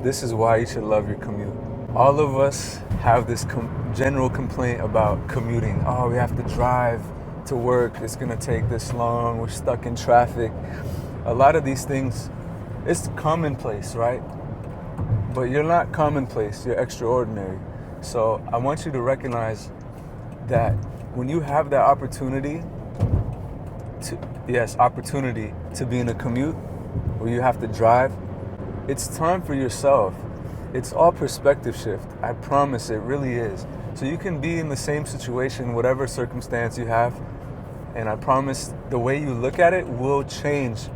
This is why you should love your commute. All of us have this general complaint about commuting. Oh, we have to drive to work. It's gonna take this long. We're stuck in traffic. A lot of these things, it's commonplace, right? But you're not commonplace, you're extraordinary. So I want you to recognize that when you have that opportunity to be in a commute where you have to drive, it's time for yourself. It's all perspective shift. I promise, it really is. So you can be in the same situation, whatever circumstance you have, and I promise the way you look at it will change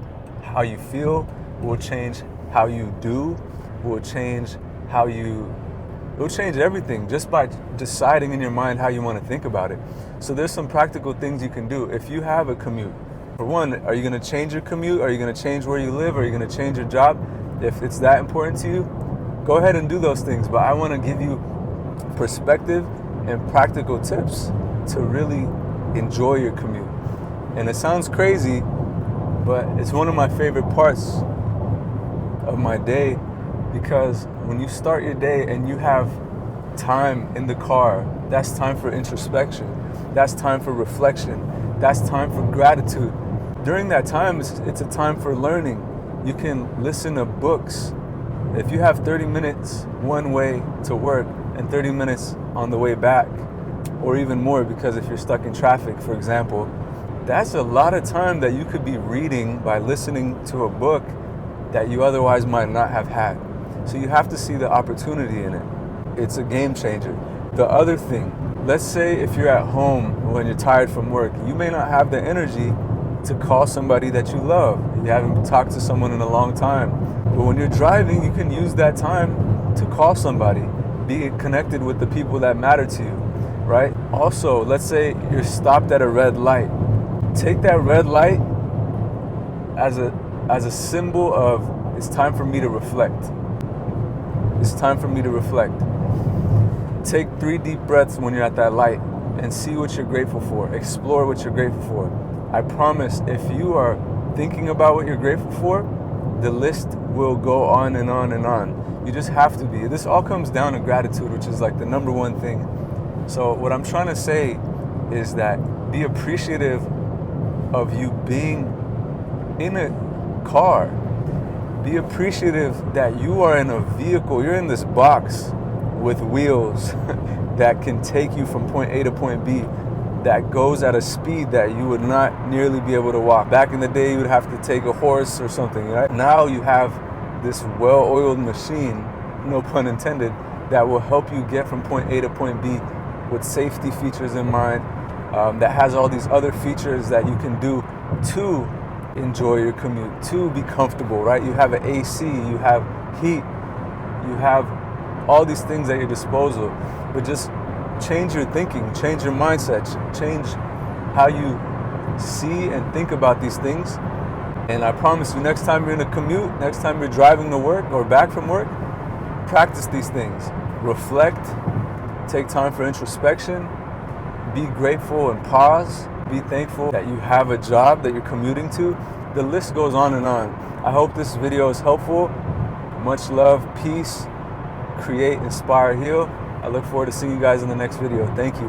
how you feel, will change how you do, will change it'll change everything just by deciding in your mind how you want to think about it. So there's some practical things you can do if you have a commute. For one, are you going to change your commute? Are you going to change where you live? Are you going to change your job? If it's that important to you, go ahead and do those things. But I want to give you perspective and practical tips to really enjoy your commute. And it sounds crazy, but it's one of my favorite parts of my day, because when you start your day and you have time in the car, that's time for introspection. That's time for reflection. That's time for gratitude. During that time, it's a time for learning. You can listen to books. If you have 30 minutes one way to work and 30 minutes on the way back, or even more because if you're stuck in traffic, for example, that's a lot of time that you could be reading by listening to a book that you otherwise might not have had. So you have to see the opportunity in it. It's a game changer. The other thing, let's say if you're at home when you're tired from work, you may not have the energy to call somebody that you love. You haven't talked to someone in a long time. But when you're driving, you can use that time to call somebody, be connected with the people that matter to you, right? Also, let's say you're stopped at a red light. Take that red light as a symbol of it's time for me to reflect. It's time for me to reflect. Take 3 deep breaths when you're at that light and see what you're grateful for. Explore what you're grateful for. I promise, if you are thinking about what you're grateful for, the list will go on and on and on. You just have to be. This all comes down to gratitude, which is like the number one thing. So what I'm trying to say is that be appreciative of you being in a car. Be appreciative that you are in a vehicle. You're in this box with wheels that can take you from point A to point B, that goes at a speed that you would not nearly be able to walk. Back in the day, you would have to take a horse or something, right? Now you have this well-oiled machine, no pun intended, that will help you get from point A to point B with safety features in mind, that has all these other features that you can do to enjoy your commute, to be comfortable, right? You have an AC, you have heat, you have all these things at your disposal, but just change your thinking, change your mindset, change how you see and think about these things. And I promise you, next time you're in a commute, next time you're driving to work or back from work, practice these things. Reflect, take time for introspection, be grateful and pause, be thankful that you have a job that you're commuting to. The list goes on and on. I hope this video is helpful. Much love, peace, create, inspire, heal. I look forward to seeing you guys in the next video. Thank you.